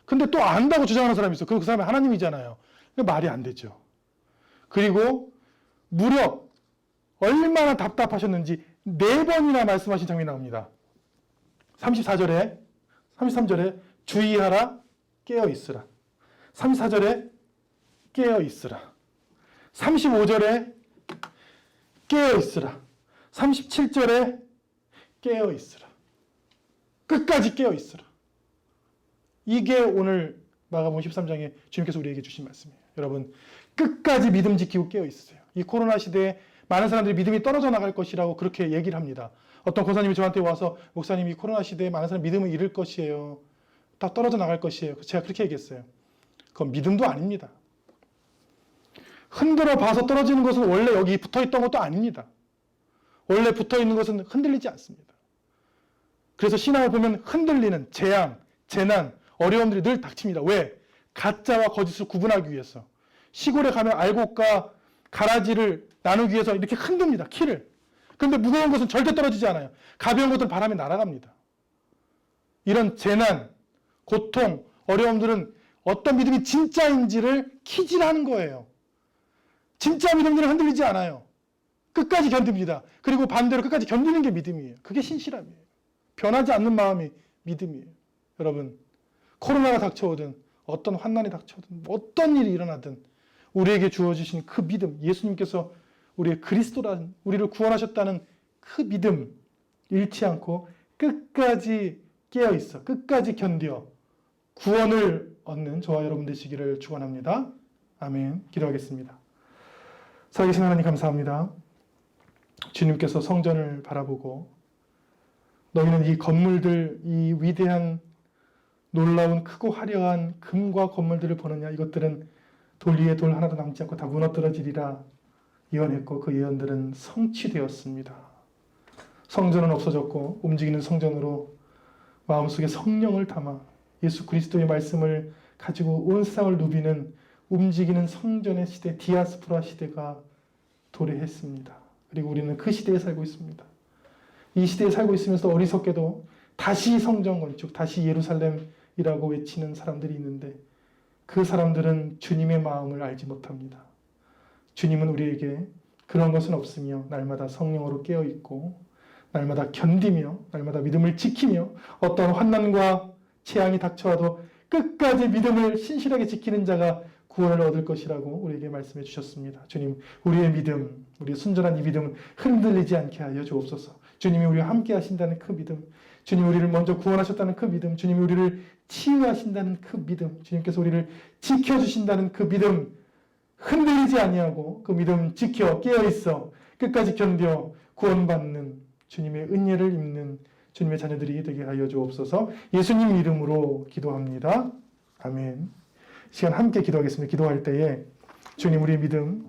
근데 또 안다고 주장하는 사람이 있어. 그 사람이 하나님이잖아요. 말이 안 되죠. 그리고 무려 얼마나 답답하셨는지 4번이나 말씀하신 장면이 나옵니다. 34절에, 33절에 주의하라, 깨어있으라. 34절에 깨어있으라. 35절에 깨어있으라. 37절에 깨어있으라. 끝까지 깨어있으라. 이게 오늘 마가복음 13장에 주님께서 우리에게 주신 말씀이에요. 여러분, 끝까지 믿음 지키고 깨어있으세요. 이 코로나 시대에 많은 사람들이 믿음이 떨어져 나갈 것이라고 그렇게 얘기를 합니다. 어떤 권사님이 저한테 와서 목사님이 코로나 시대에 많은 사람이 믿음을 잃을 것이에요. 다 떨어져 나갈 것이에요. 제가 그렇게 얘기했어요. 그건 믿음도 아닙니다. 흔들어 봐서 떨어지는 것은 원래 여기 붙어있던 것도 아닙니다. 원래 붙어있는 것은 흔들리지 않습니다. 그래서 신앙을 보면 흔들리는 재앙, 재난, 어려움들이 늘 닥칩니다. 왜? 가짜와 거짓을 구분하기 위해서. 시골에 가면 알곡과 가라지를 나누기 위해서 이렇게 흔듭니다. 키를. 그런데 무거운 것은 절대 떨어지지 않아요. 가벼운 것들은 바람에 날아갑니다. 이런 재난, 고통, 어려움들은 어떤 믿음이 진짜인지를 키질하는 거예요. 진짜 믿음들은 흔들리지 않아요. 끝까지 견딥니다. 그리고 반대로 끝까지 견디는 게 믿음이에요. 그게 신실함이에요. 변하지 않는 마음이 믿음이에요. 여러분, 코로나가 닥쳐오든 어떤 환난이 닥쳐오든 어떤 일이 일어나든 우리에게 주어주신 그 믿음, 예수님께서 우리의 그리스도라는, 우리를 구원하셨다는 그 믿음 잃지 않고 끝까지 깨어있어, 끝까지 견뎌 구원을 얻는 저와 여러분 되시기를 축원합니다. 아멘. 기도하겠습니다. 살아계신 하나님 감사합니다. 주님께서 성전을 바라보고 너희는 이 건물들, 이 위대한 놀라운 크고 화려한 금과 건물들을 보느냐. 이것들은 돌 위에 돌 하나도 남지 않고 다 무너뜨려지리라 예언했고 그 예언들은 성취되었습니다. 성전은 없어졌고 움직이는 성전으로 마음속에 성령을 담아 예수 그리스도의 말씀을 가지고 온 세상을 누비는 움직이는 성전의 시대, 디아스포라 시대가 도래했습니다. 그리고 우리는 그 시대에 살고 있습니다. 이 시대에 살고 있으면서 어리석게도 다시 성전 건축, 다시 예루살렘이라고 외치는 사람들이 있는데 그 사람들은 주님의 마음을 알지 못합니다. 주님은 우리에게 그런 것은 없으며 날마다 성령으로 깨어있고 날마다 견디며 날마다 믿음을 지키며 어떤 환난과 재앙이 닥쳐와도 끝까지 믿음을 신실하게 지키는 자가 구원을 얻을 것이라고 우리에게 말씀해 주셨습니다. 주님, 우리의 믿음, 우리의 순전한 이 믿음은 흔들리지 않게 하여 주옵소서. 주님이 우리와 함께 하신다는 그 믿음, 주님이 우리를 먼저 구원하셨다는 그 믿음, 주님이 우리를 치유하신다는 그 믿음, 주님께서 우리를 지켜주신다는 그 믿음, 흔들리지 아니하고 그 믿음 지켜 깨어있어 끝까지 견뎌 구원받는 주님의 은혜를 입는 주님의 자녀들이 되게 하여 주옵소서. 예수님 이름으로 기도합니다. 아멘. 시간 함께 기도하겠습니다. 기도할 때에 주님 우리의 믿음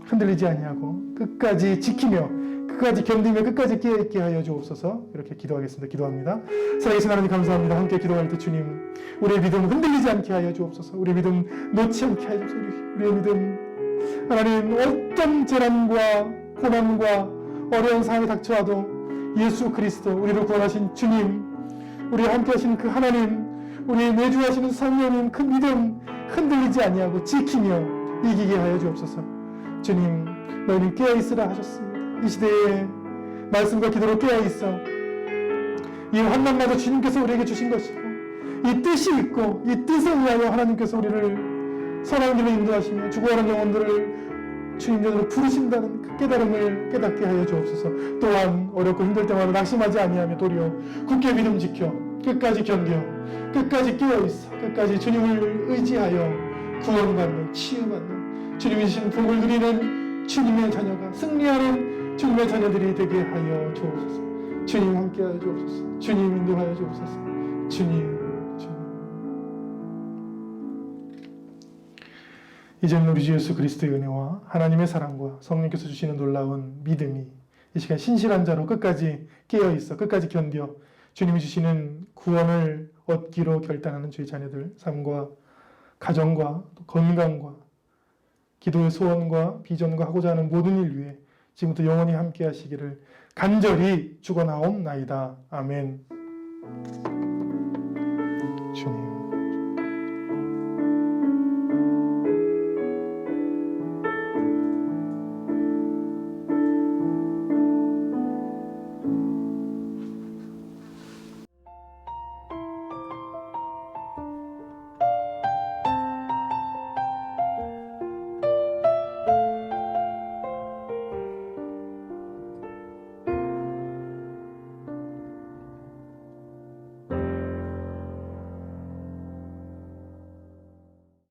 흔들리지 아니하고 끝까지 지키며 끝까지 견디며 끝까지 깨어있게 하여 주옵소서. 이렇게 기도하겠습니다. 기도합니다. 살아계신 하나님 감사합니다. 함께 기도할 때 주님, 우리의 믿음 흔들리지 않게 하여 주옵소서. 우리의 믿음 놓지 않게 하여 주옵소서. 우리의 믿음, 하나님, 어떤 재난과 고난과 어려운 상황이 닥쳐와도 예수 그리스도, 우리를 구원하신 주님, 우리와 함께 하신 그 하나님, 우리 내주하시는 성령님, 그 믿음 흔들리지 아니하고 지키며 이기게 하여 주옵소서. 주님, 너희는 깨어있으라 하셨습니다. 이 시대에 말씀과 기도로 깨어있어 이 환난마저 주님께서 우리에게 주신 것이고, 이 뜻이 있고 이 뜻에 의하여 하나님께서 우리를 선한 길로 인도하시며 죽어가는 영혼들을 주님께서 부르신다는 그 깨달음을 깨닫게 하여 주옵소서. 또한 어렵고 힘들 때마다 낙심하지 아니하며 도리어 굳게 믿음 지켜 끝까지 견뎌 끝까지 깨어있어 끝까지 주님을 의지하여 구원받는 치유받는 주님이 주신 복을 누리는 주님의 자녀가 승리하는 주님의 자녀들이 되게 하여 주옵소서. 주님 함께하여 주옵소서. 주님 인도하여 주옵소서. 주님. 이제는 우리 주 예수 그리스도의 은혜와 하나님의 사랑과 성령께서 주시는 놀라운 믿음이 이 시간 신실한 자로 끝까지 깨어있어 끝까지 견뎌 주님이 주시는 구원을 얻기로 결단하는 주의 자녀들 삶과 가정과 건강과 기도의 소원과 비전과 하고자 하는 모든 일 위해 지금부터 영원히 함께 하시기를 간절히 축원하옵나이다. 아멘. 주님.